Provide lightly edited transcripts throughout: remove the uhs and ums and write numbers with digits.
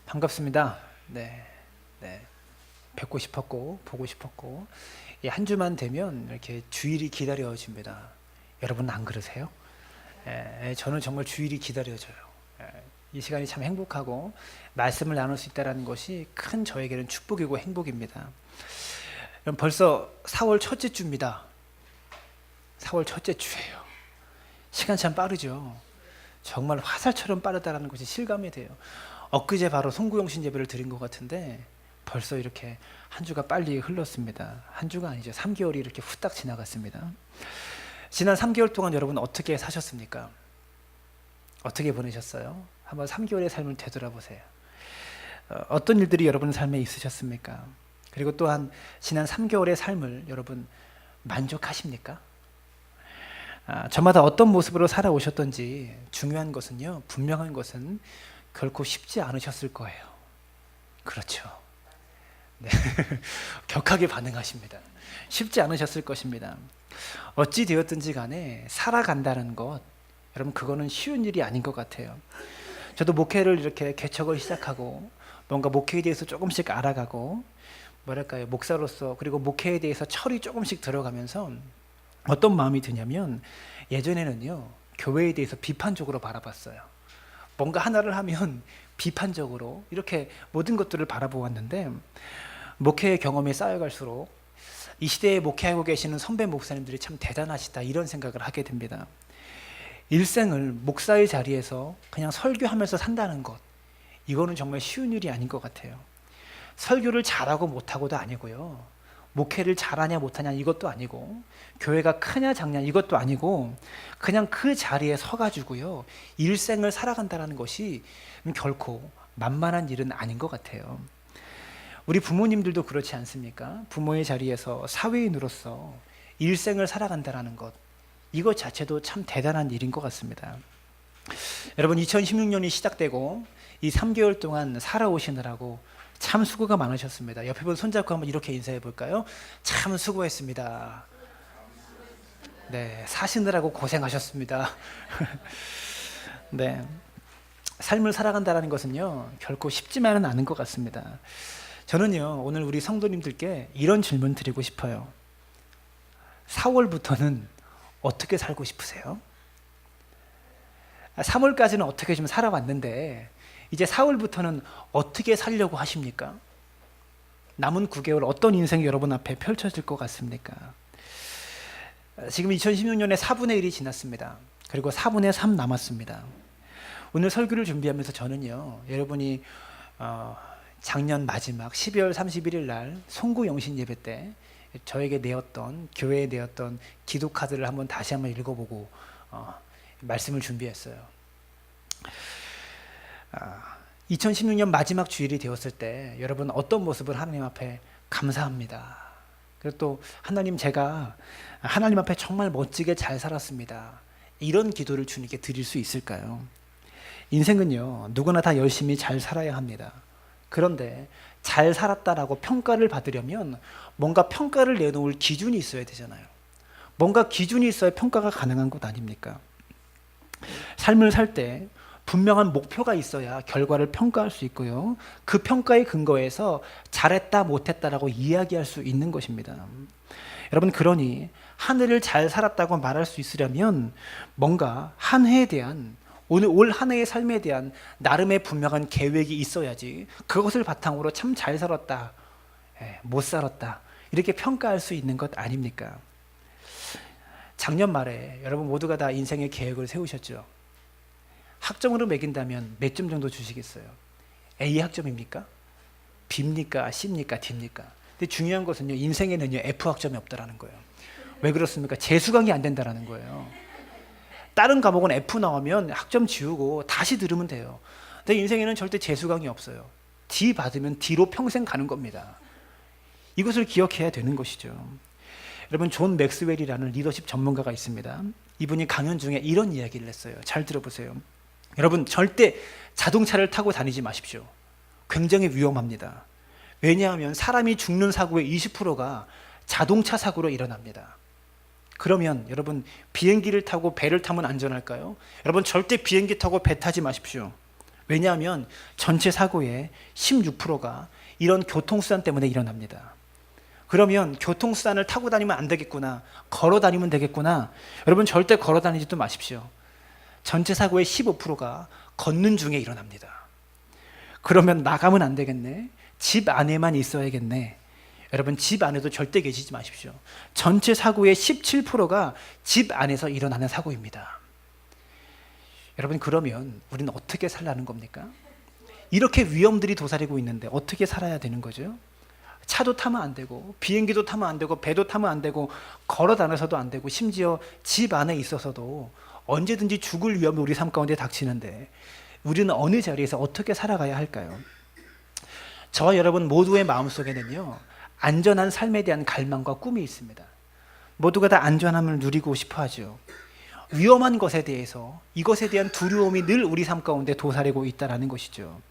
반갑습니다. 네. 뵙고 싶었고 보고 싶었고 이 한 주만 되면 이렇게 주일이 기다려집니다. 여러분 안 그러세요? 저는 정말 주일이 기다려져요. 이 시간이 참 행복하고 말씀을 나눌 수 있다는 것이 큰 저에게는 축복이고 행복입니다. 여러분 벌써 4월 첫째 주입니다. 4월 첫째 주예요. 시간 참 빠르죠. 정말 화살처럼 빠르다는 것이 실감이 돼요. 엊그제 바로 송구영신 예배를 드린 것 같은데 벌써 이렇게 한 주가 빨리 흘렀습니다. 한 주가 아니죠. 3개월이 이렇게 후딱 지나갔습니다. 지난 3개월 동안 여러분 어떻게 사셨습니까? 어떻게 보내셨어요? 한번 3개월의 삶을 되돌아보세요. 어떤 일들이 여러분 삶에 있으셨습니까? 그리고 또한 지난 3개월의 삶을 여러분 만족하십니까? 저마다 어떤 모습으로 살아오셨던지 중요한 것은요, 분명한 것은 결코 쉽지 않으셨을 거예요. 그렇죠. 네. 격하게 반응하십니다. 쉽지 않으셨을 것입니다. 어찌 되었든지 간에 살아간다는 것, 여러분 그거는 쉬운 일이 아닌 것 같아요. 저도 목회를 이렇게 개척을 시작하고 뭔가 목회에 대해서 조금씩 알아가고 뭐랄까요, 목사로서 그리고 목회에 대해서 철이 조금씩 들어가면서 어떤 마음이 드냐면 예전에는요, 교회에 대해서 비판적으로 바라봤어요. 뭔가 하나를 하면 비판적으로 이렇게 모든 것들을 바라보았는데 목회의 경험이 쌓여갈수록 이 시대에 목회하고 계시는 선배 목사님들이 참 대단하시다 이런 생각을 하게 됩니다. 일생을 목사의 자리에서 그냥 설교하면서 산다는 것, 이거는 정말 쉬운 일이 아닌 것 같아요. 설교를 잘하고 못하고도 아니고요, 목회를 잘하냐 못하냐 이것도 아니고, 교회가 크냐 작냐 이것도 아니고, 그냥 그 자리에 서가지고요 일생을 살아간다는 것이 결코 만만한 일은 아닌 것 같아요. 우리 부모님들도 그렇지 않습니까? 부모의 자리에서 사회인으로서 일생을 살아간다는 것, 이것 자체도 참 대단한 일인 것 같습니다. 여러분 2016년이 시작되고 이 3개월 동안 살아오시느라고 참 수고가 많으셨습니다. 옆에 분 손잡고 한번 이렇게 인사해 볼까요? 참 수고했습니다. 네, 사시느라고 고생하셨습니다. 네, 삶을 살아간다는 것은요 결코 쉽지만은 않은 것 같습니다. 저는요 오늘 우리 성도님들께 이런 질문 드리고 싶어요. 4월부터는 어떻게 살고 싶으세요? 3월까지는 어떻게 좀 살아왔는데 이제 4월부터는 어떻게 살려고 하십니까? 남은 9개월 어떤 인생이 여러분 앞에 펼쳐질 것 같습니까? 지금 2016년에 4분의 1이 지났습니다. 그리고 4분의 3 남았습니다. 오늘 설교를 준비하면서 저는요 여러분이 작년 마지막 12월 31일 날 송구영신 예배 때 저에게 내었던, 교회에 내었던 기도 카드를 한번 다시 한번 읽어보고 말씀을 준비했어요. 2016년 마지막 주일이 되었을 때 여러분 어떤 모습을 하나님 앞에 감사합니다. 그리고 또 하나님, 제가 하나님 앞에 정말 멋지게 잘 살았습니다, 이런 기도를 주님께 드릴 수 있을까요? 인생은요 누구나 다 열심히 잘 살아야 합니다. 그런데 잘 살았다라고 평가를 받으려면 뭔가 평가를 내놓을 기준이 있어야 되잖아요. 뭔가 기준이 있어야 평가가 가능한 것 아닙니까? 삶을 살 때 분명한 목표가 있어야 결과를 평가할 수 있고요, 그 평가의 근거에서 잘했다 못했다라고 이야기할 수 있는 것입니다. 여러분, 그러니 한 해를 잘 살았다고 말할 수 있으려면 뭔가 한 해에 대한, 오늘 올 한 해의 삶에 대한 나름의 분명한 계획이 있어야지 그것을 바탕으로 참 잘 살았다, 못 살았다 이렇게 평가할 수 있는 것 아닙니까? 작년 말에 여러분 모두가 다 인생의 계획을 세우셨죠. 학점으로 매긴다면 몇 점 정도 주시겠어요? A 학점입니까? B입니까? C입니까? D입니까? 근데 중요한 것은요, 인생에는요 F 학점이 없다라는 거예요. 왜 그렇습니까? 재수강이 안 된다라는 거예요. 다른 과목은 F 나오면 학점 지우고 다시 들으면 돼요. 근데 인생에는 절대 재수강이 없어요. D 받으면 D로 평생 가는 겁니다. 이것을 기억해야 되는 것이죠. 여러분, 존 맥스웰이라는 리더십 전문가가 있습니다. 이분이 강연 중에 이런 이야기를 했어요. 잘 들어보세요. 여러분, 절대 자동차를 타고 다니지 마십시오. 굉장히 위험합니다. 왜냐하면 사람이 죽는 사고의 20%가 자동차 사고로 일어납니다. 그러면 여러분, 비행기를 타고 배를 타면 안전할까요? 여러분, 절대 비행기 타고 배 타지 마십시오. 왜냐하면 전체 사고의 16%가 이런 교통수단 때문에 일어납니다. 그러면 교통수단을 타고 다니면 안 되겠구나, 걸어 다니면 되겠구나. 여러분 절대 걸어 다니지도 마십시오. 전체 사고의 15%가 걷는 중에 일어납니다. 그러면 나가면 안 되겠네, 집 안에만 있어야겠네. 여러분 집 안에도 절대 계시지 마십시오. 전체 사고의 17%가 집 안에서 일어나는 사고입니다. 여러분 그러면 우리는 어떻게 살라는 겁니까? 이렇게 위험들이 도사리고 있는데 어떻게 살아야 되는 거죠? 차도 타면 안 되고, 비행기도 타면 안 되고, 배도 타면 안 되고, 걸어 다녀서도 안 되고, 심지어 집 안에 있어서도 언제든지 죽을 위험이 우리 삶 가운데 닥치는데 우리는 어느 자리에서 어떻게 살아가야 할까요? 저와 여러분 모두의 마음속에는요, 안전한 삶에 대한 갈망과 꿈이 있습니다. 모두가 다 안전함을 누리고 싶어 하죠. 위험한 것에 대해서, 이것에 대한 두려움이 늘 우리 삶 가운데 도사리고 있다는 것이죠.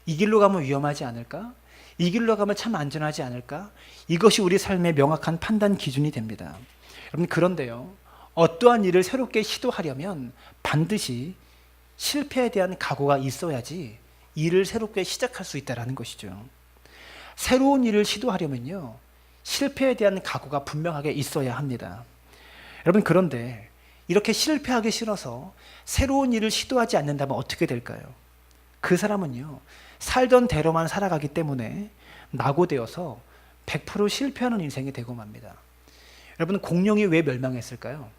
이 길로 가면 위험하지 않을까? 이 길로 가면 참 안전하지 않을까? 이것이 우리 삶의 명확한 판단 기준이 됩니다. 여러분 그런데요, 어떠한 일을 새롭게 시도하려면 반드시 실패에 대한 각오가 있어야지 일을 새롭게 시작할 수 있다는 것이죠. 새로운 일을 시도하려면요, 실패에 대한 각오가 분명하게 있어야 합니다. 여러분 그런데 이렇게 실패하기 싫어서 새로운 일을 시도하지 않는다면 어떻게 될까요? 그 사람은요, 살던 대로만 살아가기 때문에 낙오되어서 100% 실패하는 인생이 되고 맙니다. 여러분 공룡이 왜 멸망했을까요?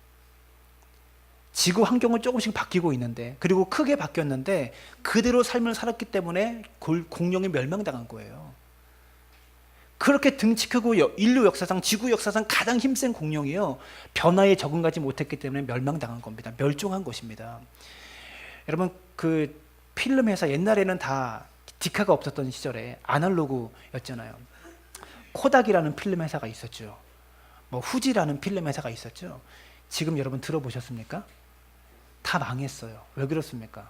지구 환경은 조금씩 바뀌고 있는데, 그리고 크게 바뀌었는데 그대로 삶을 살았기 때문에 공룡이 멸망당한 거예요. 그렇게 등치 크고 인류 역사상, 지구 역사상 가장 힘센 공룡이요, 변화에 적응하지 못했기 때문에 멸망당한 겁니다. 멸종한 것입니다. 여러분 그 필름 회사, 옛날에는 다 디카가 없었던 시절에 아날로그였잖아요. 코닥이라는 필름 회사가 있었죠. 뭐 후지라는 필름 회사가 있었죠. 지금 여러분 들어보셨습니까? 다 망했어요. 왜 그렇습니까?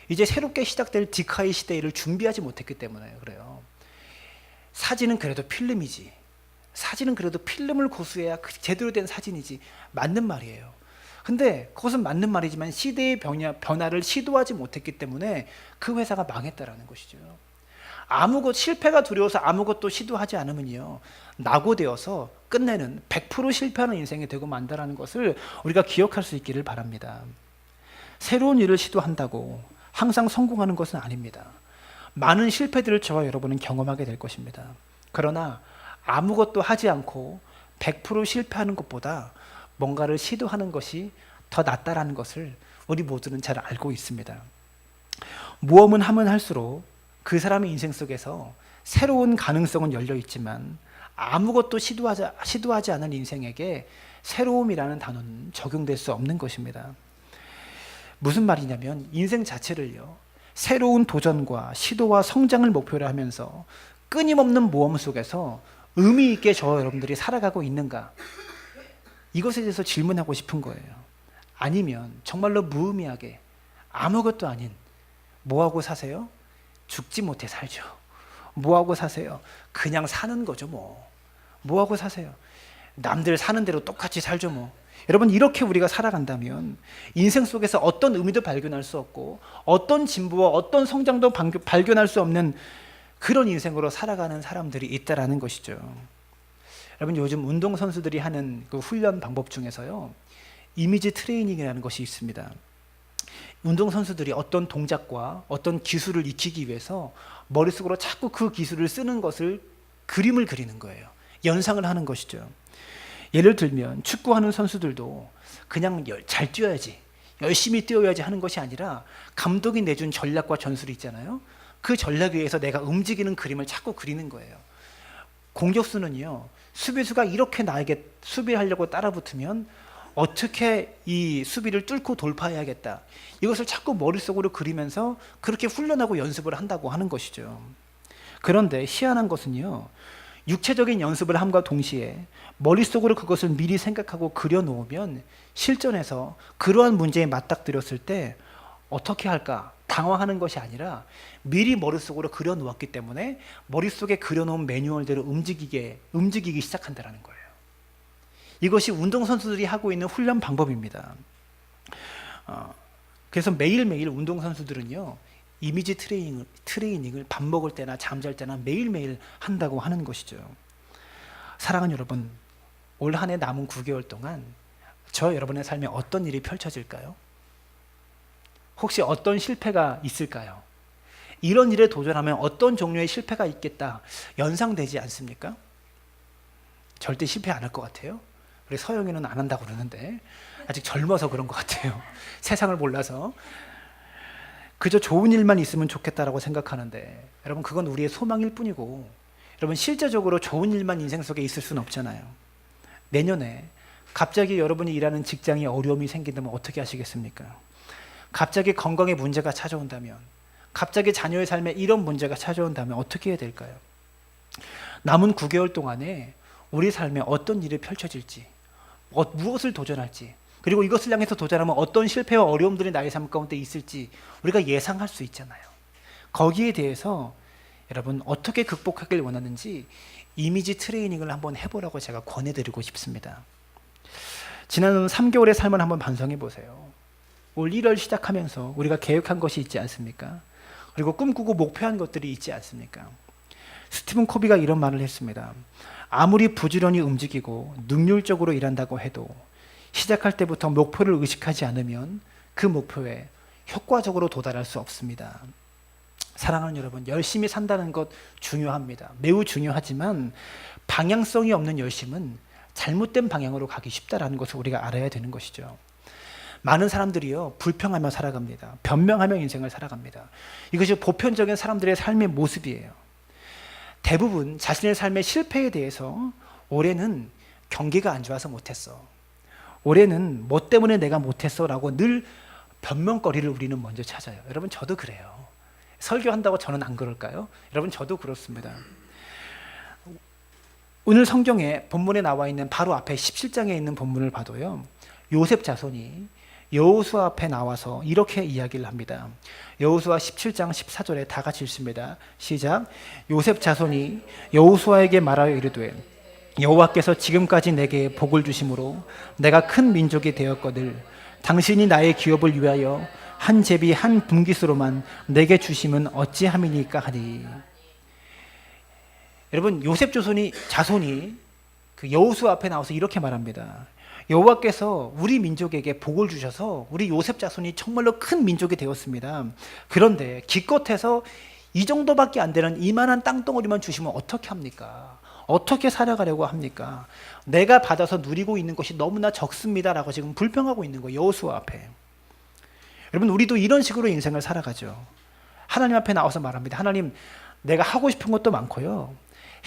이제 새롭게 시작될 디카의 시대를 준비하지 못했기 때문에 그래요. 사진은 그래도 필름이지, 사진은 그래도 필름을 고수해야 제대로 된 사진이지, 맞는 말이에요. 근데 그것은 맞는 말이지만 시대의 변화를 시도하지 못했기 때문에 그 회사가 망했다라는 것이죠. 실패가 두려워서 아무것도 시도하지 않으면요, 낙오되어서 끝내는 100% 실패하는 인생이 되고 만다라는 것을 우리가 기억할 수 있기를 바랍니다. 새로운 일을 시도한다고 항상 성공하는 것은 아닙니다. 많은 실패들을 저와 여러분은 경험하게 될 것입니다. 그러나 아무것도 하지 않고 100% 실패하는 것보다 뭔가를 시도하는 것이 더 낫다라는 것을 우리 모두는 잘 알고 있습니다. 모험은 하면 할수록 그 사람의 인생 속에서 새로운 가능성은 열려 있지만 아무것도 시도하지 않은 인생에게 새로움이라는 단어는 적용될 수 없는 것입니다. 무슨 말이냐면 인생 자체를요, 새로운 도전과 시도와 성장을 목표로 하면서 끊임없는 모험 속에서 의미 있게 저와 여러분들이 살아가고 있는가, 이것에 대해서 질문하고 싶은 거예요. 아니면 정말로 무의미하게 아무것도 아닌, 뭐하고 사세요? 죽지 못해 살죠. 뭐하고 사세요? 그냥 사는 거죠. 뭐하고 사세요? 남들 사는 대로 똑같이 살죠. 여러분 이렇게 우리가 살아간다면 인생 속에서 어떤 의미도 발견할 수 없고 어떤 진보와 어떤 성장도 발견할 수 없는 그런 인생으로 살아가는 사람들이 있다라는 것이죠. 여러분 요즘 운동선수들이 하는 그 훈련 방법 중에서요, 이미지 트레이닝이라는 것이 있습니다. 운동선수들이 어떤 동작과 어떤 기술을 익히기 위해서 머릿속으로 자꾸 그 기술을 쓰는 것을 그림을 그리는 거예요. 연상을 하는 것이죠. 예를 들면 축구하는 선수들도 그냥 잘 뛰어야지, 열심히 뛰어야지 하는 것이 아니라 감독이 내준 전략과 전술이 있잖아요. 그 전략에 의해서 내가 움직이는 그림을 자꾸 그리는 거예요. 공격수는요, 수비수가 이렇게 나에게 수비하려고 따라붙으면 어떻게 이 수비를 뚫고 돌파해야겠다, 이것을 자꾸 머릿속으로 그리면서 그렇게 훈련하고 연습을 한다고 하는 것이죠. 그런데 희한한 것은요, 육체적인 연습을 함과 동시에 머릿속으로 그것을 미리 생각하고 그려놓으면 실전에서 그러한 문제에 맞닥뜨렸을 때 어떻게 할까 당황하는 것이 아니라 미리 머릿속으로 그려놓았기 때문에 머릿속에 그려놓은 매뉴얼대로 움직이기 시작한다는 거예요. 이것이 운동선수들이 하고 있는 훈련 방법입니다. 그래서 매일매일 운동선수들은요, 이미지 트레이닝을 밥 먹을 때나 잠잘 때나 매일매일 한다고 하는 것이죠. 사랑하는 여러분, 올 한 해 남은 9개월 동안 저 여러분의 삶에 어떤 일이 펼쳐질까요? 혹시 어떤 실패가 있을까요? 이런 일에 도전하면 어떤 종류의 실패가 있겠다 연상되지 않습니까? 절대 실패 안 할 것 같아요. 우리 서영이는 안 한다고 그러는데 아직 젊어서 그런 것 같아요. 세상을 몰라서. 그저 좋은 일만 있으면 좋겠다라고 생각하는데 여러분, 그건 우리의 소망일 뿐이고, 여러분 실제적으로 좋은 일만 인생 속에 있을 수는 없잖아요. 내년에 갑자기 여러분이 일하는 직장에 어려움이 생긴다면 어떻게 하시겠습니까? 갑자기 건강에 문제가 찾아온다면, 갑자기 자녀의 삶에 이런 문제가 찾아온다면 어떻게 해야 될까요? 남은 9개월 동안에 우리 삶에 어떤 일이 펼쳐질지, 무엇을 도전할지, 그리고 이것을 향해서 도전하면 어떤 실패와 어려움들이 나의 삶 가운데 있을지 우리가 예상할 수 있잖아요. 거기에 대해서 여러분 어떻게 극복하길 원하는지 이미지 트레이닝을 한번 해보라고 제가 권해드리고 싶습니다. 지난 3개월의 삶을 한번 반성해 보세요. 올 1월 시작하면서 우리가 계획한 것이 있지 않습니까? 그리고 꿈꾸고 목표한 것들이 있지 않습니까? 스티븐 코비가 이런 말을 했습니다. 아무리 부지런히 움직이고 능률적으로 일한다고 해도 시작할 때부터 목표를 의식하지 않으면 그 목표에 효과적으로 도달할 수 없습니다. 사랑하는 여러분, 열심히 산다는 것 중요합니다. 매우 중요하지만 방향성이 없는 열심은 잘못된 방향으로 가기 쉽다라는 것을 우리가 알아야 되는 것이죠. 많은 사람들이요, 불평하며 살아갑니다. 변명하며 인생을 살아갑니다. 이것이 보편적인 사람들의 삶의 모습이에요. 대부분 자신의 삶의 실패에 대해서 올해는 경기가 안 좋아서 못했어, 올해는 뭐 때문에 내가 못했어 라고 늘 변명거리를 우리는 먼저 찾아요. 여러분, 저도 그래요. 설교한다고 저는 안 그럴까요? 여러분, 저도 그렇습니다. 오늘 성경에 본문에 나와 있는 바로 앞에 17장에 있는 본문을 봐도요, 요셉 자손이 여호수아 앞에 나와서 이렇게 이야기를 합니다. 여호수아 17장 14절에 다 같이 읽습니다. 시작. 요셉 자손이 여호수아에게 말하여 이르되 여호와께서 지금까지 내게 복을 주심으로 내가 큰 민족이 되었거늘 당신이 나의 기업을 위하여 한 제비 한 분깃으로만 내게 주심은 어찌함이니까 하니. 여러분, 요셉 자손이 그 여호수아 앞에 나와서 이렇게 말합니다. 여호와께서 우리 민족에게 복을 주셔서 우리 요셉 자손이 정말로 큰 민족이 되었습니다. 그런데 기껏해서 이 정도밖에 안 되는 이만한 땅덩어리만 주시면 어떻게 합니까? 어떻게 살아가려고 합니까? 내가 받아서 누리고 있는 것이 너무나 적습니다라고 지금 불평하고 있는 거예요, 여호수아 앞에. 여러분, 우리도 이런 식으로 인생을 살아가죠. 하나님 앞에 나와서 말합니다. 하나님, 내가 하고 싶은 것도 많고요,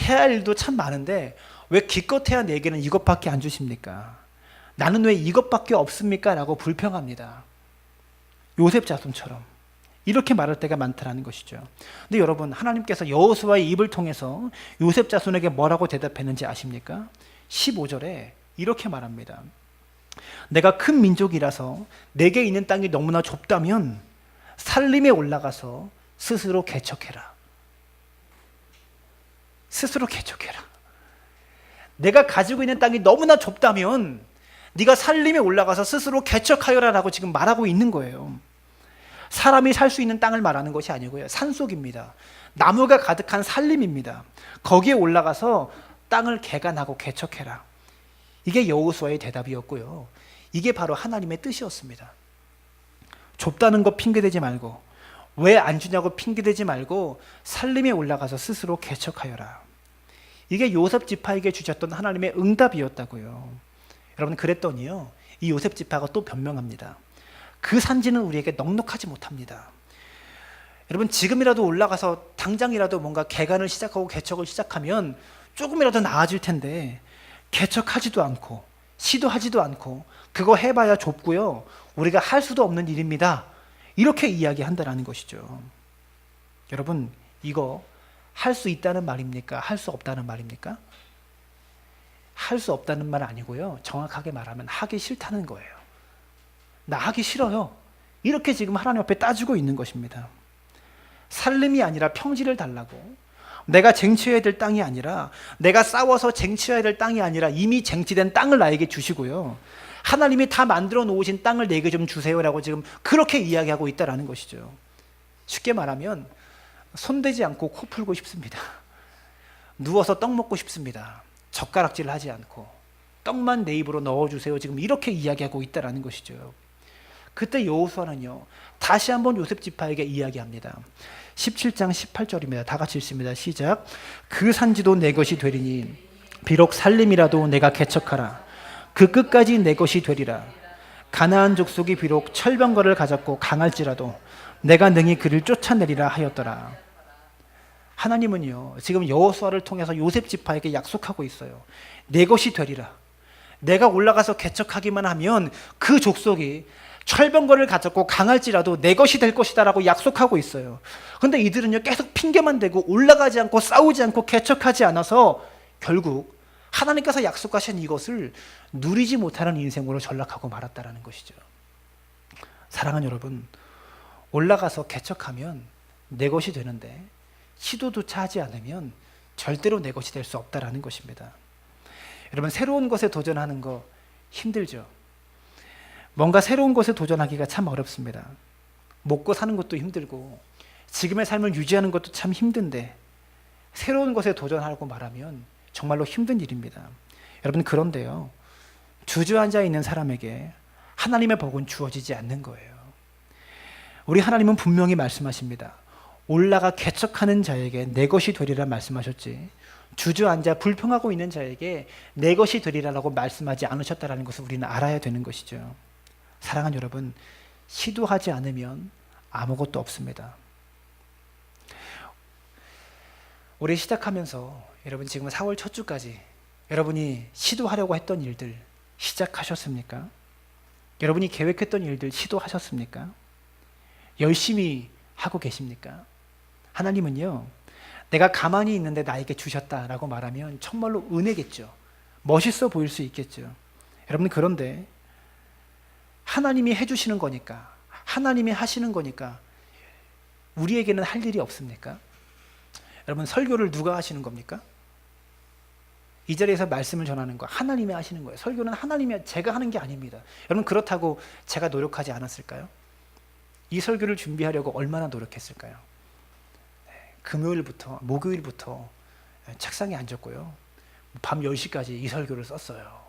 해야 할 일도 참 많은데 왜 기껏해야 내게는 이것밖에 안 주십니까? 나는 왜 이것밖에 없습니까? 라고 불평합니다. 요셉 자손처럼 이렇게 말할 때가 많다는 것이죠. 근데 여러분, 하나님께서 여호수아의 입을 통해서 요셉 자손에게 뭐라고 대답했는지 아십니까? 15절에 이렇게 말합니다. 내가 큰 민족이라서 내게 있는 땅이 너무나 좁다면 산림에 올라가서 스스로 개척해라. 스스로 개척해라. 내가 가지고 있는 땅이 너무나 좁다면 네가 산림에 올라가서 스스로 개척하여라 라고 지금 말하고 있는 거예요. 사람이 살 수 있는 땅을 말하는 것이 아니고요, 산속입니다. 나무가 가득한 산림입니다. 거기에 올라가서 땅을 개간하고 개척해라. 이게 여호수아의 대답이었고요, 이게 바로 하나님의 뜻이었습니다. 좁다는 거 핑계대지 말고, 왜 안 주냐고 핑계대지 말고 산림에 올라가서 스스로 개척하여라. 이게 요셉 지파에게 주셨던 하나님의 응답이었다고요. 여러분, 그랬더니요, 이 요셉 지파가 또 변명합니다. 그 산지는 우리에게 넉넉하지 못합니다. 여러분, 지금이라도 올라가서 당장이라도 뭔가 개간을 시작하고 개척을 시작하면 조금이라도 나아질 텐데 개척하지도 않고 시도하지도 않고 그거 해봐야 좁고요, 우리가 할 수도 없는 일입니다. 이렇게 이야기한다는 것이죠. 여러분, 이거 할 수 있다는 말입니까? 할 수 없다는 말입니까? 할 수 없다는 말 아니고요, 정확하게 말하면 하기 싫다는 거예요. 나 하기 싫어요. 이렇게 지금 하나님 앞에 따지고 있는 것입니다. 살림이 아니라 평지를 달라고, 내가 쟁취해야 될 땅이 아니라, 내가 싸워서 쟁취해야 될 땅이 아니라 이미 쟁취된 땅을 나에게 주시고요, 하나님이 다 만들어 놓으신 땅을 내게 좀 주세요라고 지금 그렇게 이야기하고 있다는 것이죠. 쉽게 말하면 손대지 않고 코 풀고 싶습니다. 누워서 떡 먹고 싶습니다. 젓가락질 하지 않고 떡만 내 입으로 넣어주세요. 지금 이렇게 이야기하고 있다는 것이죠. 그때 여호수아는요 다시 한번 요셉 지파에게 이야기합니다. 17장 18절입니다. 다 같이 읽습니다. 시작. 그 산지도 내 것이 되리니 비록 살림이라도 내가 개척하라. 그 끝까지 내 것이 되리라. 가나안 족속이 비록 철병거를 가졌고 강할지라도 내가 능히 그를 쫓아내리라 하였더라. 하나님은요 지금 여호수아를 통해서 요셉 지파에게 약속하고 있어요. 내 것이 되리라. 내가 올라가서 개척하기만 하면 그 족속이 철병거를 가졌고 강할지라도 내 것이 될 것이다 라고 약속하고 있어요. 그런데 이들은요 계속 핑계만 대고 올라가지 않고 싸우지 않고 개척하지 않아서 결국 하나님께서 약속하신 이것을 누리지 못하는 인생으로 전락하고 말았다라는 것이죠. 사랑하는 여러분, 올라가서 개척하면 내 것이 되는데 시도조차 하지 않으면 절대로 내 것이 될 수 없다라는 것입니다. 여러분, 새로운 것에 도전하는 거 힘들죠. 뭔가 새로운 것에 도전하기가 참 어렵습니다. 먹고 사는 것도 힘들고 지금의 삶을 유지하는 것도 참 힘든데 새로운 것에 도전하고 말하면 정말로 힘든 일입니다. 여러분, 그런데요 주저앉아 있는 사람에게 하나님의 복은 주어지지 않는 거예요. 우리 하나님은 분명히 말씀하십니다. 올라가 개척하는 자에게 내 것이 되리라 말씀하셨지 주저앉아 불평하고 있는 자에게 내 것이 되리라라고 말씀하지 않으셨다는 것을 우리는 알아야 되는 것이죠. 사랑하는 여러분, 시도하지 않으면 아무것도 없습니다. 올해 시작하면서 여러분 지금 4월 첫 주까지 여러분이 시도하려고 했던 일들 시작하셨습니까? 여러분이 계획했던 일들 시도하셨습니까? 열심히 하고 계십니까? 하나님은요 내가 가만히 있는데 나에게 주셨다라고 말하면 정말로 은혜겠죠. 멋있어 보일 수 있겠죠. 여러분, 그런데 하나님이 해주시는 거니까, 하나님이 하시는 거니까 우리에게는 할 일이 없습니까? 여러분, 설교를 누가 하시는 겁니까? 이 자리에서 말씀을 전하는 거 하나님이 하시는 거예요. 설교는 하나님이, 제가 하는 게 아닙니다. 여러분, 그렇다고 제가 노력하지 않았을까요? 이 설교를 준비하려고 얼마나 노력했을까요? 금요일부터 목요일부터 책상에 앉았고요. 밤 10시까지 이 설교를 썼어요.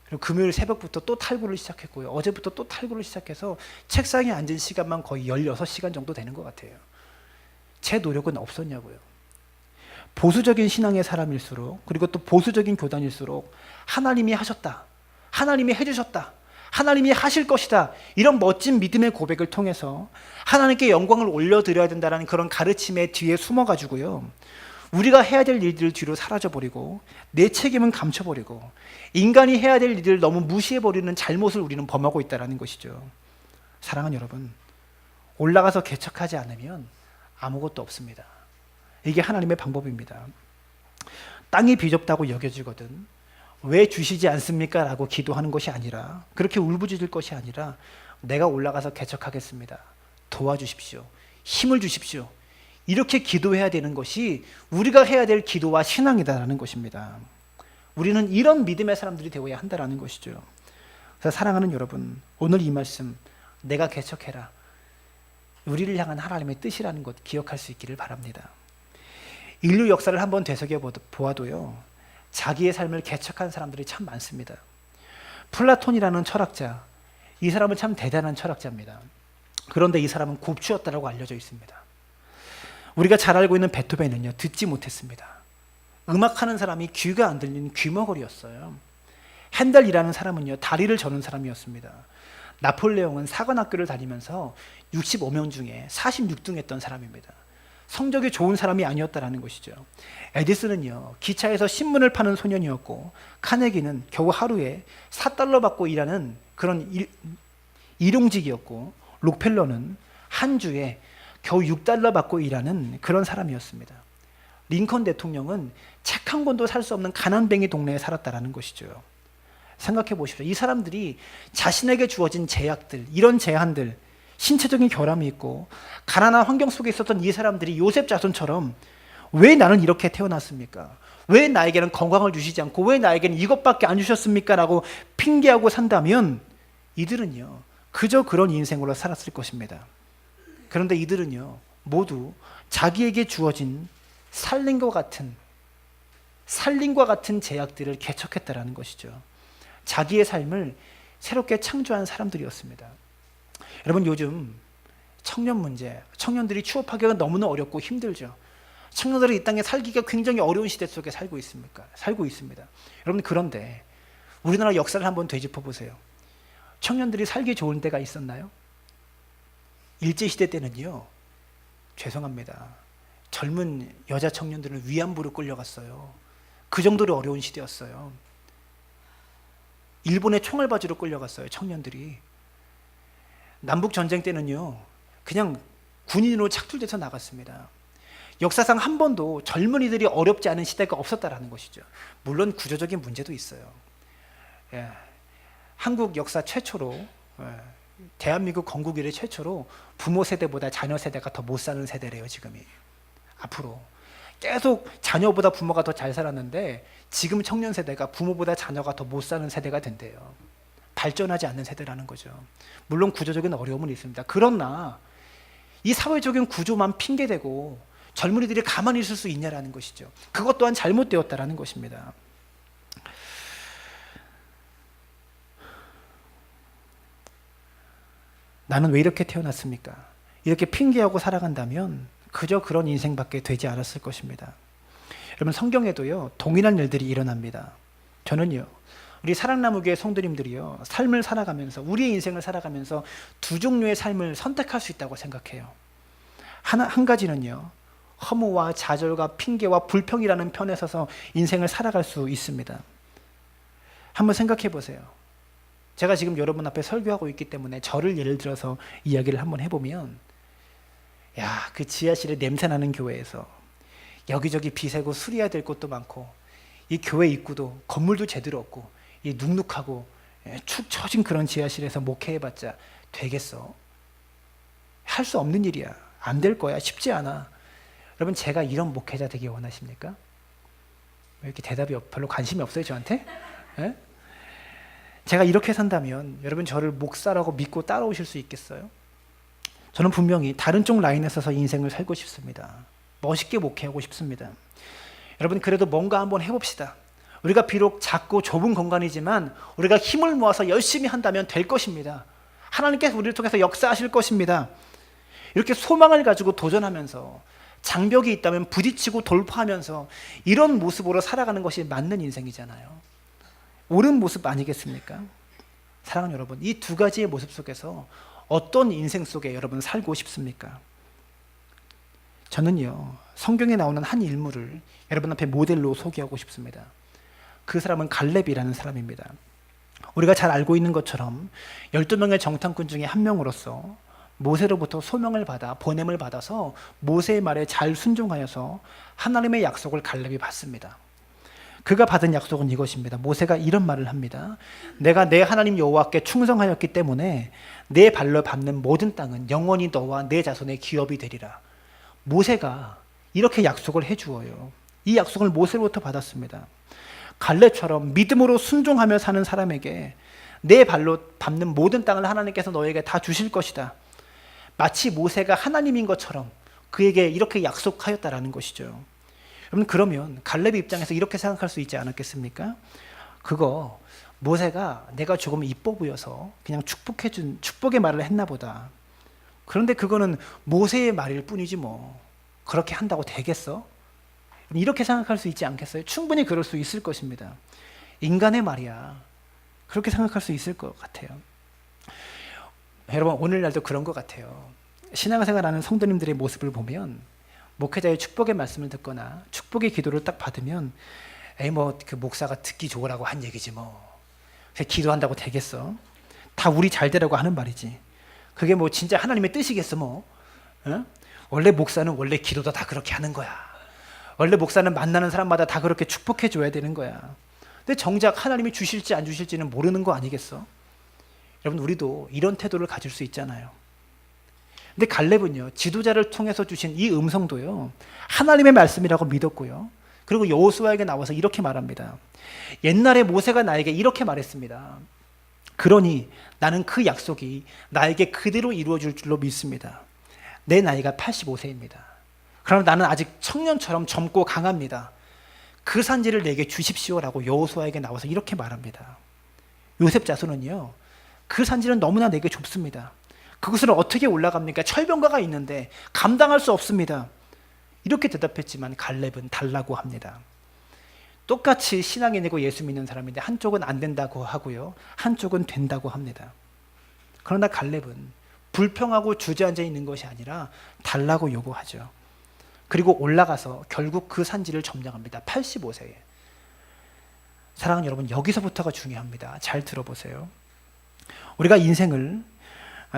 그리고 금요일 새벽부터 또 탈구를 시작했고요. 어제부터 또 탈구를 시작해서 책상에 앉은 시간만 거의 16시간 정도 되는 것 같아요. 제 노력은 없었냐고요. 보수적인 신앙의 사람일수록, 그리고 또 보수적인 교단일수록 하나님이 하셨다, 하나님이 해주셨다, 하나님이 하실 것이다, 이런 멋진 믿음의 고백을 통해서 하나님께 영광을 올려드려야 된다는 그런 가르침의 뒤에 숨어가지고요 우리가 해야 될 일들을 뒤로 사라져버리고 내 책임은 감춰버리고 인간이 해야 될 일을 너무 무시해버리는 잘못을 우리는 범하고 있다는 것이죠. 사랑하는 여러분, 올라가서 개척하지 않으면 아무것도 없습니다. 이게 하나님의 방법입니다. 땅이 비좁다고 여겨지거든 왜 주시지 않습니까? 라고 기도하는 것이 아니라, 그렇게 울부짖을 것이 아니라 내가 올라가서 개척하겠습니다, 도와주십시오, 힘을 주십시오, 이렇게 기도해야 되는 것이 우리가 해야 될 기도와 신앙이다라는 것입니다. 우리는 이런 믿음의 사람들이 되어야 한다는 것이죠. 그래서 사랑하는 여러분, 오늘 이 말씀 내가 개척해라, 우리를 향한 하나님의 뜻이라는 것 기억할 수 있기를 바랍니다. 인류 역사를 한번 되새겨 보아도요 자기의 삶을 개척한 사람들이 참 많습니다. 플라톤이라는 철학자, 이 사람은 참 대단한 철학자입니다. 그런데 이 사람은 곱추었다라고 알려져 있습니다. 우리가 잘 알고 있는 베토벤은요 듣지 못했습니다. 음악하는 사람이 귀가 안 들리는 귀머거리였어요. 핸델이라는 사람은요 다리를 저는 사람이었습니다. 나폴레옹은 사관학교를 다니면서 65명 중에 46등 했던 사람입니다. 성적이 좋은 사람이 아니었다라는 것이죠. 에디슨은요 기차에서 신문을 파는 소년이었고, 카네기는 겨우 하루에 $4 받고 일하는 그런 일용직이었고, 록펠러는 한 주에 겨우 $6 받고 일하는 그런 사람이었습니다. 링컨 대통령은 책 한 권도 살 수 없는 가난뱅이 동네에 살았다라는 것이죠. 생각해 보십시오. 이 사람들이 자신에게 주어진 제약들, 이런 제한들, 신체적인 결함이 있고 가난한 환경 속에 있었던 이 사람들이 요셉 자손처럼 왜 나는 이렇게 태어났습니까? 왜 나에게는 건강을 주시지 않고 왜 나에게는 이것밖에 안 주셨습니까? 라고 핑계하고 산다면 이들은요 그저 그런 인생으로 살았을 것입니다. 그런데 이들은요, 모두 자기에게 주어진 살림과 같은 제약들을 개척했다라는 것이죠. 자기의 삶을 새롭게 창조한 사람들이었습니다. 여러분, 요즘 청년 문제, 청년들이 취업하기가 너무나 어렵고 힘들죠. 청년들이 이 땅에 살기가 굉장히 어려운 시대 속에 살고 있습니다. 여러분, 그런데 우리나라 역사를 한번 되짚어 보세요. 청년들이 살기 좋은 때가 있었나요? 일제시대 때는요, 죄송합니다, 젊은 여자 청년들은 위안부로 끌려갔어요. 그 정도로 어려운 시대였어요. 일본의 총알바지로 끌려갔어요, 청년들이. 남북전쟁 때는요, 그냥 군인으로 착출돼서 나갔습니다. 역사상 한 번도 젊은이들이 어렵지 않은 시대가 없었다라는 것이죠. 물론 구조적인 문제도 있어요. 예. 한국 역사 최초로, 대한민국 건국 이래 최초로 부모 세대보다 자녀 세대가 더 못 사는 세대래요, 지금이. 앞으로 계속 자녀보다 부모가 더 잘 살았는데 지금 청년 세대가 부모보다 자녀가 더 못 사는 세대가 된대요. 발전하지 않는 세대라는 거죠. 물론 구조적인 어려움은 있습니다. 그러나 이 사회적인 구조만 핑계대고 젊은이들이 가만히 있을 수 있냐라는 것이죠. 그것 또한 잘못되었다라는 것입니다. 나는 왜 이렇게 태어났습니까? 이렇게 핑계하고 살아간다면 그저 그런 인생밖에 되지 않았을 것입니다. 여러분, 성경에도요, 동일한 일들이 일어납니다. 저는요, 우리 사랑나무교회 성도님들이요, 삶을 살아가면서, 우리의 인생을 살아가면서 두 종류의 삶을 선택할 수 있다고 생각해요. 한 가지는요, 허무와 좌절과 핑계와 불평이라는 편에 서서 인생을 살아갈 수 있습니다. 한번 생각해 보세요. 제가 지금 여러분 앞에 설교하고 있기 때문에 저를 예를 들어서 이야기를 한번 해보면, 야, 그 지하실에 냄새나는 교회에서 여기저기 비세고 수리해야 될 것도 많고, 이 교회 입구도 건물도 제대로 없고, 이 눅눅하고 축 처진 그런 지하실에서 목회해봤자 되겠어? 할 수 없는 일이야. 안 될 거야. 쉽지 않아. 여러분, 제가 이런 목회자 되기 원하십니까? 왜 이렇게 대답이 별로 관심이 없어요, 저한테? 에? 제가 이렇게 산다면 여러분, 저를 목사라고 믿고 따라오실 수 있겠어요? 저는 분명히 다른 쪽 라인에 서서 인생을 살고 싶습니다. 멋있게 목회하고 싶습니다. 여러분, 그래도 뭔가 한번 해봅시다. 우리가 비록 작고 좁은 공간이지만 우리가 힘을 모아서 열심히 한다면 될 것입니다. 하나님께서 우리를 통해서 역사하실 것입니다. 이렇게 소망을 가지고 도전하면서 장벽이 있다면 부딪히고 돌파하면서 이런 모습으로 살아가는 것이 맞는 인생이잖아요. 옳은 모습 아니겠습니까? 사랑하는 여러분, 이 두 가지의 모습 속에서 어떤 인생 속에 여러분 살고 싶습니까? 저는요, 성경에 나오는 한 인물을 여러분 앞에 모델로 소개하고 싶습니다. 그 사람은 갈렙이라는 사람입니다. 우리가 잘 알고 있는 것처럼 12명의 정탐꾼 중에 한 명으로서 모세로부터 소명을 받아 보냄을 받아서 모세의 말에 잘 순종하여서 하나님의 약속을 갈렙이 받습니다. 그가 받은 약속은 이것입니다. 모세가 이런 말을 합니다. 내가 내 하나님 여호와께 충성하였기 때문에 내 발로 밟는 모든 땅은 영원히 너와 내 자손의 기업이 되리라. 모세가 이렇게 약속을 해주어요. 이 약속을 모세로부터 받았습니다. 갈렙처럼 믿음으로 순종하며 사는 사람에게 내 발로 밟는 모든 땅을 하나님께서 너에게 다 주실 것이다. 마치 모세가 하나님인 것처럼 그에게 이렇게 약속하였다라는 것이죠. 여러분, 그러면 갈렙의 입장에서 이렇게 생각할 수 있지 않았겠습니까? 그거 모세가 내가 조금 이뻐 보여서 그냥 축복해준 축복의 말을 했나 보다. 그런데 그거는 모세의 말일 뿐이지 뭐 그렇게 한다고 되겠어? 이렇게 생각할 수 있지 않겠어요? 충분히 그럴 수 있을 것입니다. 인간의 말이야. 그렇게 생각할 수 있을 것 같아요. 여러분, 오늘날도 그런 것 같아요. 신앙생활하는 성도님들의 모습을 보면 목회자의 축복의 말씀을 듣거나 축복의 기도를 딱 받으면 에이 뭐 그 목사가 듣기 좋으라고 한 얘기지 뭐 기도한다고 되겠어? 다 우리 잘 되라고 하는 말이지. 그게 뭐 진짜 하나님의 뜻이겠어 뭐? 어? 원래 목사는 원래 기도도 다 그렇게 하는 거야. 원래 목사는 만나는 사람마다 다 그렇게 축복해 줘야 되는 거야. 근데 정작 하나님이 주실지 안 주실지는 모르는 거 아니겠어? 여러분, 우리도 이런 태도를 가질 수 있잖아요. 근데 갈렙은요, 지도자를 통해서 주신 이 음성도요, 하나님의 말씀이라고 믿었고요. 그리고 여호수아에게 나와서 이렇게 말합니다. 옛날에 모세가 나에게 이렇게 말했습니다. 그러니 나는 그 약속이 나에게 그대로 이루어질 줄로 믿습니다. 내 나이가 85세입니다. 그러나 나는 아직 청년처럼 젊고 강합니다. 그 산지를 내게 주십시오라고 여호수아에게 나와서 이렇게 말합니다. 요셉 자손은요, 그 산지는 너무나 내게 좁습니다. 그것을 어떻게 올라갑니까? 철병가가 있는데 감당할 수 없습니다. 이렇게 대답했지만 갈렙은 달라고 합니다. 똑같이 신앙이 되고 예수 믿는 사람인데 한쪽은 안 된다고 하고요, 한쪽은 된다고 합니다. 그러나 갈렙은 불평하고 주저앉아 있는 것이 아니라 달라고 요구하죠. 그리고 올라가서 결국 그 산지를 점령합니다. 85세에. 사랑하는 여러분, 여기서부터가 중요합니다. 잘 들어보세요. 우리가 인생을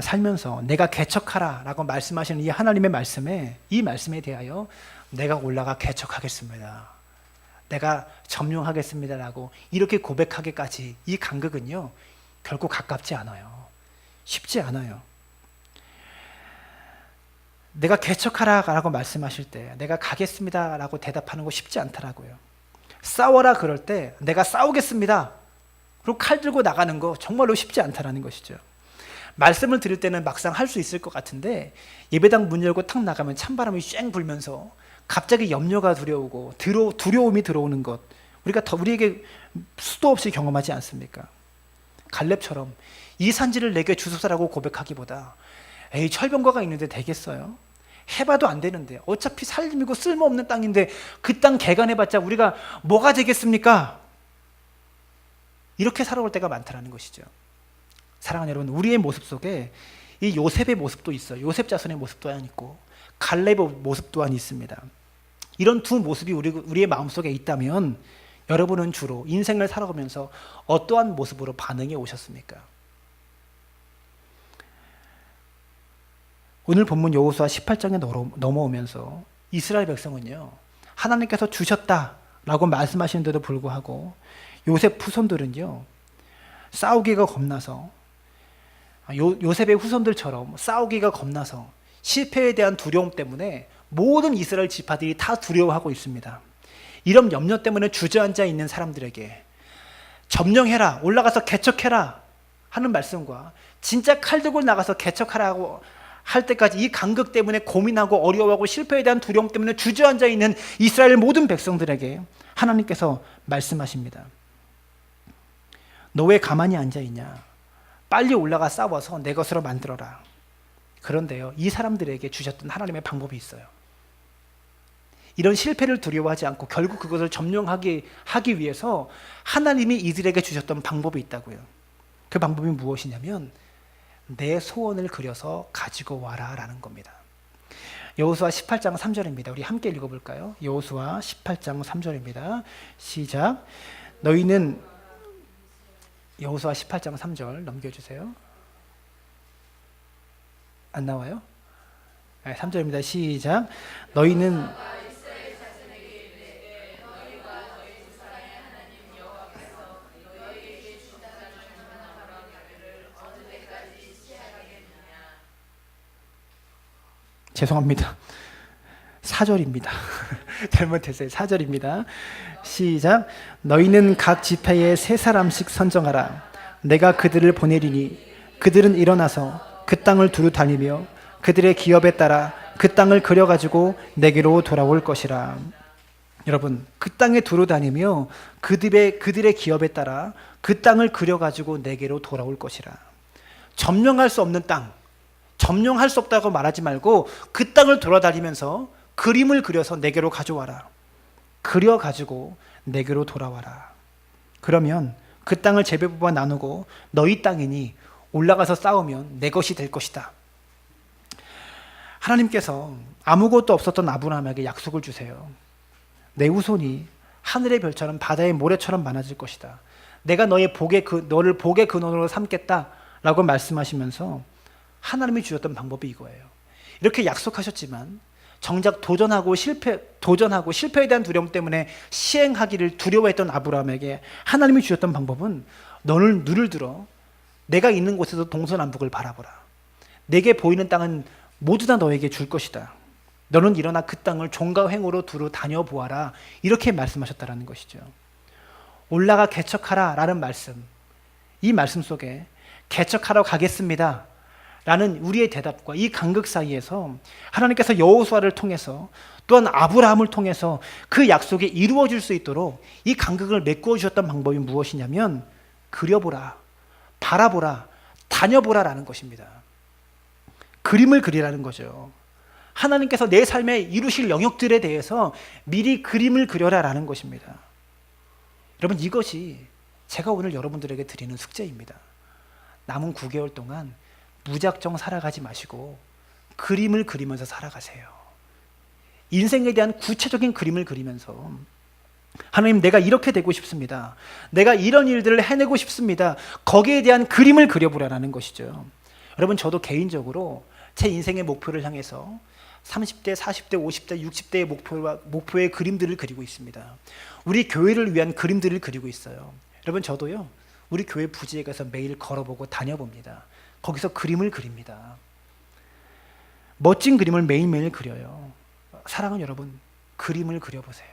살면서 내가 개척하라 라고 말씀하시는 이 하나님의 말씀에, 이 말씀에 대하여 내가 올라가 개척하겠습니다, 내가 점령하겠습니다 라고 이렇게 고백하기까지 이 간극은요, 결코 가깝지 않아요. 쉽지 않아요. 내가 개척하라 라고 말씀하실 때 내가 가겠습니다 라고 대답하는 거 쉽지 않더라고요. 싸워라 그럴 때 내가 싸우겠습니다 그리고 칼 들고 나가는 거 정말로 쉽지 않다라는 것이죠. 말씀을 드릴 때는 막상 할 수 있을 것 같은데 예배당 문 열고 탁 나가면 찬바람이 쐭 불면서 갑자기 염려가 두려우고 두려움이 들어오는 것, 우리에게 수도 없이 경험하지 않습니까? 갈렙처럼 이 산지를 내게 주소서라고 고백하기보다 에이, 철병가가 있는데 되겠어요? 해봐도 안 되는데, 어차피 살림이고 쓸모없는 땅인데 그 땅 개간해봤자 우리가 뭐가 되겠습니까? 이렇게 살아올 때가 많다는 것이죠. 사랑하는 여러분, 우리의 모습 속에 이 요셉의 모습도 있어요. 요셉 자손의 모습 또한 있고 갈렙의 모습 또한 있습니다. 이런 두 모습이 우리의 마음속에 있다면 여러분은 주로 인생을 살아가면서 어떠한 모습으로 반응해 오셨습니까? 오늘 본문 여호수아 18장에 넘어오면서 이스라엘 백성은요, 하나님께서 주셨다라고 말씀하시는데도 불구하고 요셉 후손들은요, 싸우기가 겁나서, 요셉의 후손들처럼 싸우기가 겁나서 실패에 대한 두려움 때문에 모든 이스라엘 지파들이 다 두려워하고 있습니다. 이런 염려 때문에 주저앉아 있는 사람들에게 점령해라, 올라가서 개척해라 하는 말씀과 진짜 칼 들고 나가서 개척하라고 할 때까지 이 간극 때문에 고민하고 어려워하고 실패에 대한 두려움 때문에 주저앉아 있는 이스라엘 모든 백성들에게 하나님께서 말씀하십니다. 너 왜 가만히 앉아 있냐? 빨리 올라가 싸워서 내 것으로 만들어라. 그런데요, 이 사람들에게 주셨던 하나님의 방법이 있어요. 이런 실패를 두려워하지 않고 결국 그것을 점령하기 위해서 하나님이 이들에게 주셨던 방법이 있다고요. 그 방법이 무엇이냐면 내 소원을 그려서 가지고 와라 라는 겁니다. 여호수아 18장 3절입니다. 우리 함께 읽어볼까요? 여호수아 18장 3절입니다. 시작. 너희는, 여호수아 18장 3절 넘겨주세요. 안 나와요? 네, 3절입니다. 시작. 너희는 죄송합니다. 4절입니다. 잘못했어요. 4절입니다. 시작. 너희는 각 지파에 세 사람씩 선정하라. 내가 그들을 보내리니 그들은 일어나서 그 땅을 두루 다니며 그들의 기업에 따라 그 땅을 그려가지고 내게로 돌아올 것이라. 여러분, 그 땅에 두루 다니며 그들의 기업에 따라 그 땅을 그려가지고 내게로 돌아올 것이라. 점령할 수 없는 땅, 점령할 수 없다고 말하지 말고 그 땅을 돌아다니면서 그림을 그려서 내게로 가져와라. 그려가지고 내게로 돌아와라. 그러면 그 땅을 제배부와 나누고 너희 땅이니 올라가서 싸우면 내 것이 될 것이다. 하나님께서 아무것도 없었던 아브라함에게 약속을 주세요. 내 후손이 하늘의 별처럼 바다의 모래처럼 많아질 것이다. 내가 너를 복의 근원으로 삼겠다라고 말씀하시면서 하나님이 주셨던 방법이 이거예요. 이렇게 약속하셨지만 정작 도전하고 실패에 대한 두려움 때문에 시행하기를 두려워했던 아브라함에게 하나님이 주셨던 방법은 너는 눈을 들어 내가 있는 곳에서 동서남북을 바라보라. 내게 보이는 땅은 모두 다 너에게 줄 것이다. 너는 일어나 그 땅을 종과 횡으로 두루 다녀보아라. 이렇게 말씀하셨다는 것이죠. 올라가 개척하라 라는 말씀, 이 말씀 속에 개척하러 가겠습니다 라는 우리의 대답과 이 간극 사이에서 하나님께서 여호수아를 통해서 또한 아브라함을 통해서 그 약속이 이루어질 수 있도록 이 간극을 메꾸어 주셨던 방법이 무엇이냐면 그려보라, 바라보라, 다녀보라 라는 것입니다. 그림을 그리라는 거죠. 하나님께서 내 삶에 이루실 영역들에 대해서 미리 그림을 그려라 라는 것입니다. 여러분, 이것이 제가 오늘 여러분들에게 드리는 숙제입니다. 남은 9개월 동안 무작정 살아가지 마시고 그림을 그리면서 살아가세요. 인생에 대한 구체적인 그림을 그리면서 하나님, 내가 이렇게 되고 싶습니다. 내가 이런 일들을 해내고 싶습니다. 거기에 대한 그림을 그려보라는 것이죠. 여러분, 저도 개인적으로 제 인생의 목표를 향해서 30대, 40대, 50대, 60대의 목표의 그림들을 그리고 있습니다. 우리 교회를 위한 그림들을 그리고 있어요. 여러분, 저도요, 우리 교회 부지에 가서 매일 걸어보고 다녀봅니다. 거기서 그림을 그립니다. 멋진 그림을 매일매일 그려요. 사랑하는 여러분, 그림을 그려보세요.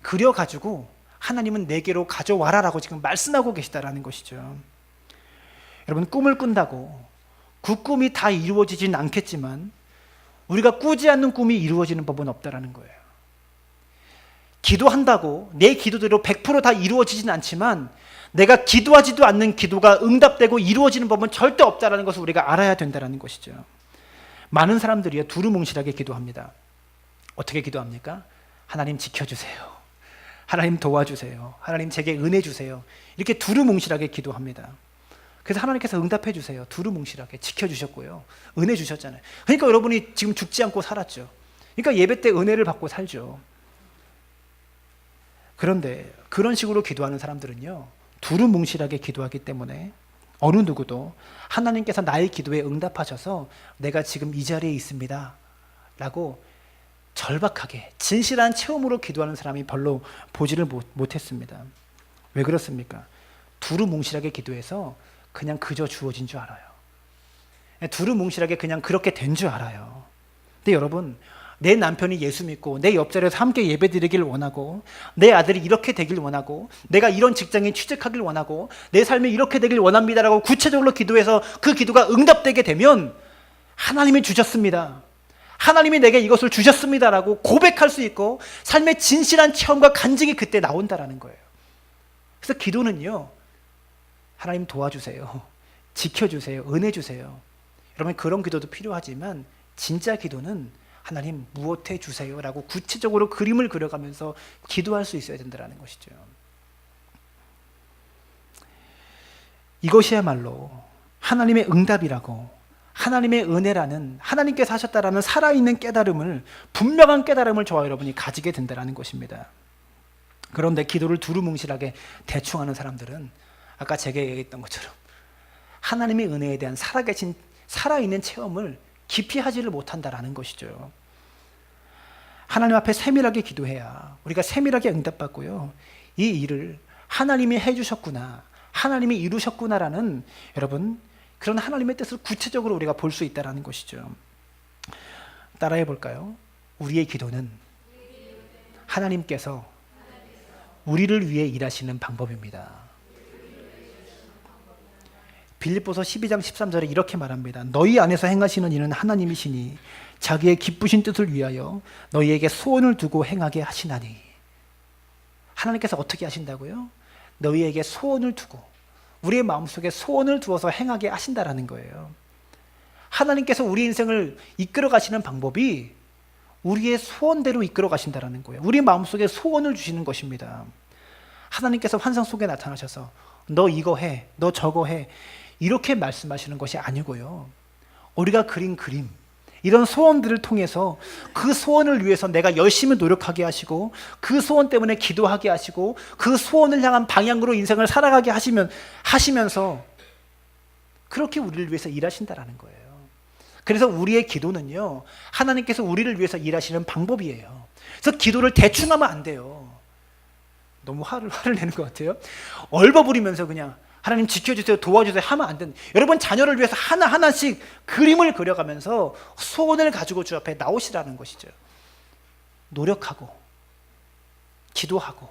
그려가지고 하나님은 내게로 가져와라라고 지금 말씀하고 계시다라는 것이죠. 여러분, 꿈을 꾼다고 그 꿈이 다 이루어지진 않겠지만 우리가 꾸지 않는 꿈이 이루어지는 법은 없다라는 거예요. 기도한다고 내 기도대로 100% 다 이루어지진 않지만 내가 기도하지도 않는 기도가 응답되고 이루어지는 법은 절대 없다라는 것을 우리가 알아야 된다는 것이죠. 많은 사람들이 두루뭉실하게 기도합니다. 어떻게 기도합니까? 하나님 지켜주세요. 하나님 도와주세요. 하나님 제게 은혜 주세요. 이렇게 두루뭉실하게 기도합니다. 그래서 하나님께서 응답해 주세요. 두루뭉실하게 지켜주셨고요. 은혜 주셨잖아요. 그러니까 여러분이 지금 죽지 않고 살았죠. 그러니까 예배 때 은혜를 받고 살죠. 그런데 그런 식으로 기도하는 사람들은요, 두루뭉실하게 기도하기 때문에 어느 누구도 하나님께서 나의 기도에 응답하셔서 내가 지금 이 자리에 있습니다 라고 절박하게 진실한 체험으로 기도하는 사람이 별로 보지를 못했습니다. 왜 그렇습니까? 두루뭉실하게 기도해서 그냥 그저 주어진 줄 알아요. 두루뭉실하게 그냥 그렇게 된 줄 알아요. 근데 여러분, 내 남편이 예수 믿고 내 옆자리에서 함께 예배드리길 원하고 내 아들이 이렇게 되길 원하고 내가 이런 직장에 취직하길 원하고 내 삶이 이렇게 되길 원합니다라고 구체적으로 기도해서 그 기도가 응답되게 되면 하나님이 주셨습니다. 하나님이 내게 이것을 주셨습니다라고 고백할 수 있고 삶의 진실한 체험과 간증이 그때 나온다라는 거예요. 그래서 기도는요, 하나님 도와주세요. 지켜주세요. 은혜 주세요. 여러분, 그런 기도도 필요하지만 진짜 기도는 하나님 무엇해 주세요 라고 구체적으로 그림을 그려가면서 기도할 수 있어야 된다는 것이죠. 이것이야말로 하나님의 응답이라고, 하나님의 은혜라는, 하나님께서 하셨다라는 살아있는 깨달음을, 분명한 깨달음을 저와 여러분이 가지게 된다는 것입니다. 그런데 기도를 두루뭉실하게 대충 하는 사람들은 아까 제가 얘기했던 것처럼 하나님의 은혜에 대한 살아있는 체험을 깊이 하지를 못한다라는 것이죠. 하나님 앞에 세밀하게 기도해야 우리가 세밀하게 응답받고요, 이 일을 하나님이 해주셨구나, 하나님이 이루셨구나라는, 여러분, 그런 하나님의 뜻을 구체적으로 우리가 볼 수 있다는 것이죠. 따라해 볼까요? 우리의 기도는 하나님께서 우리를 위해 일하시는 방법입니다. 빌립보서 12장 13절에 이렇게 말합니다. 너희 안에서 행하시는 이는 하나님이시니 자기의 기쁘신 뜻을 위하여 너희에게 소원을 두고 행하게 하시나니. 하나님께서 어떻게 하신다고요? 너희에게 소원을 두고, 우리의 마음속에 소원을 두어서 행하게 하신다라는 거예요. 하나님께서 우리 인생을 이끌어 가시는 방법이 우리의 소원대로 이끌어 가신다라는 거예요. 우리 마음속에 소원을 주시는 것입니다. 하나님께서 환상 속에 나타나셔서 너 이거 해, 너 저거 해, 이렇게 말씀하시는 것이 아니고요, 우리가 그린 그림, 이런 소원들을 통해서 그 소원을 위해서 내가 열심히 노력하게 하시고 그 소원 때문에 기도하게 하시고 그 소원을 향한 방향으로 인생을 살아가게 하시면서 그렇게 우리를 위해서 일하신다라는 거예요. 그래서 우리의 기도는요, 하나님께서 우리를 위해서 일하시는 방법이에요. 그래서 기도를 대충 하면 안 돼요. 너무 화를 내는 것 같아요. 얼버무리면서 그냥 하나님 지켜주세요, 도와주세요 하면 안 된다. 여러분, 자녀를 위해서 하나하나씩 그림을 그려가면서 소원을 가지고 주 앞에 나오시라는 것이죠. 노력하고 기도하고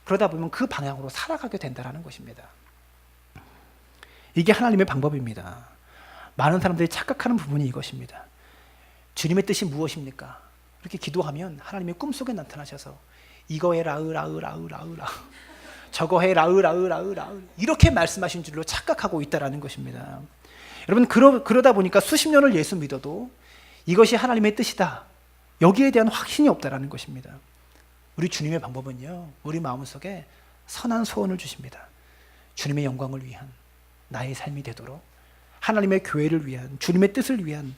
그러다 보면 그 방향으로 살아가게 된다는 것입니다. 이게 하나님의 방법입니다. 많은 사람들이 착각하는 부분이 이것입니다. 주님의 뜻이 무엇입니까? 이렇게 기도하면 하나님의 꿈속에 나타나셔서 이거 해 라으 저거 해 라으 이렇게 말씀하신 줄로 착각하고 있다는 것입니다. 여러분 그러다 보니까 수십 년을 예수 믿어도 이것이 하나님의 뜻이다, 여기에 대한 확신이 없다는 것입니다. 우리 주님의 방법은요, 우리 마음속에 선한 소원을 주십니다. 주님의 영광을 위한 나의 삶이 되도록, 하나님의 교회를 위한, 주님의 뜻을 위한,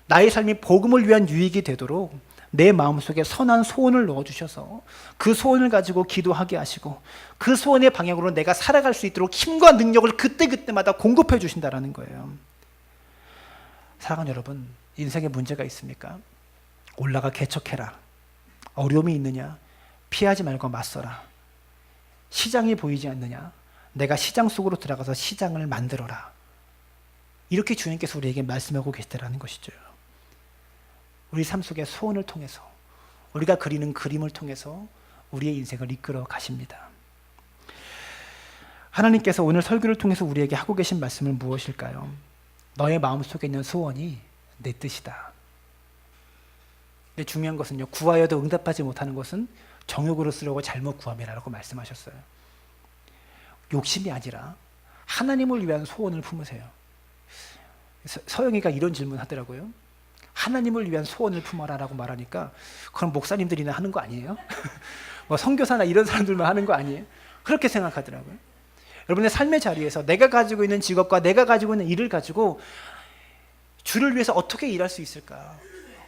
나의 삶이 복음을 위한 유익이 되도록 내 마음속에 선한 소원을 넣어주셔서 그 소원을 가지고 기도하게 하시고 그 소원의 방향으로 내가 살아갈 수 있도록 힘과 능력을 그때그때마다 공급해 주신다는 거예요. 사랑하는 여러분, 인생에 문제가 있습니까? 올라가 개척해라. 어려움이 있느냐? 피하지 말고 맞서라. 시장이 보이지 않느냐? 내가 시장 속으로 들어가서 시장을 만들어라. 이렇게 주님께서 우리에게 말씀하고 계시다는 것이죠. 우리 삶 속의 소원을 통해서, 우리가 그리는 그림을 통해서 우리의 인생을 이끌어 가십니다. 하나님께서 오늘 설교를 통해서 우리에게 하고 계신 말씀은 무엇일까요? 너의 마음속에 있는 소원이 내 뜻이다. 근데 중요한 것은요, 구하여도 응답하지 못하는 것은 정욕으로 쓰려고 잘못 구함이라고 말씀하셨어요. 욕심이 아니라 하나님을 위한 소원을 품으세요. 서영이가 이런 질문 하더라고요. 하나님을 위한 소원을 품어라라고 말하니까 그럼 목사님들이나 하는 거 아니에요? 뭐 선교사나 이런 사람들만 하는 거 아니에요? 그렇게 생각하더라고요. 여러분의 삶의 자리에서 내가 가지고 있는 직업과 내가 가지고 있는 일을 가지고 주를 위해서 어떻게 일할 수 있을까?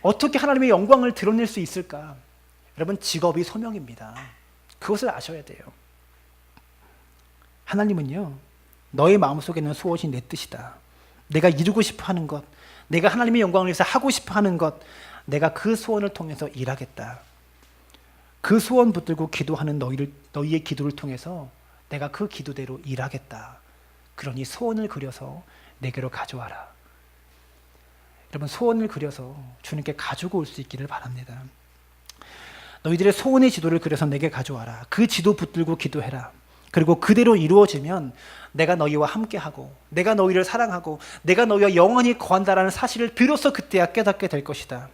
어떻게 하나님의 영광을 드러낼 수 있을까? 여러분, 직업이 소명입니다. 그것을 아셔야 돼요. 하나님은요, 너의 마음속에 있는 소원이 내 뜻이다. 내가 이루고 싶어 하는 것, 내가 하나님의 영광을 위해서 하고 싶어 하는 것, 내가 그 소원을 통해서 일하겠다. 그 소원 붙들고 기도하는 너희의 기도를 통해서 내가 그 기도대로 일하겠다. 그러니 소원을 그려서 내게로 가져와라. 여러분, 소원을 그려서 주님께 가지고 올 수 있기를 바랍니다. 너희들의 소원의 지도를 그려서 내게 가져와라. 그 지도 붙들고 기도해라. 그리고 그대로 이루어지면 내가 너희와 함께하고 내가 너희를 사랑하고 내가 너희와 영원히 거한다라는 사실을 비로소 그때야 깨닫게 될 것이다.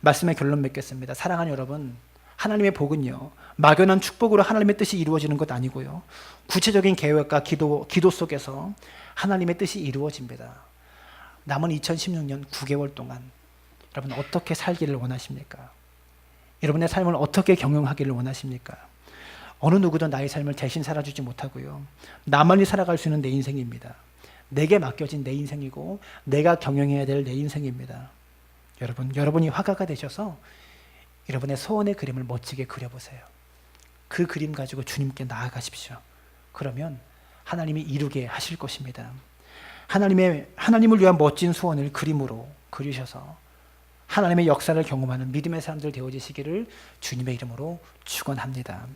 말씀의 결론 맺겠습니다. 사랑하는 여러분, 하나님의 복은요, 막연한 축복으로 하나님의 뜻이 이루어지는 것 아니고요, 구체적인 계획과 기도 속에서 하나님의 뜻이 이루어집니다. 남은 2016년 9개월 동안 여러분 어떻게 살기를 원하십니까? 여러분의 삶을 어떻게 경영하기를 원하십니까? 어느 누구도 나의 삶을 대신 살아주지 못하고요, 나만이 살아갈 수 있는 내 인생입니다. 내게 맡겨진 내 인생이고 내가 경영해야 될 내 인생입니다. 여러분이 화가가 되셔서 여러분의 소원의 그림을 멋지게 그려보세요. 그 그림 가지고 주님께 나아가십시오. 그러면 하나님이 이루게 하실 것입니다. 하나님을 위한 멋진 소원을 그림으로 그리셔서 하나님의 역사를 경험하는 믿음의 사람들 되어지시기를 주님의 이름으로 축원합니다.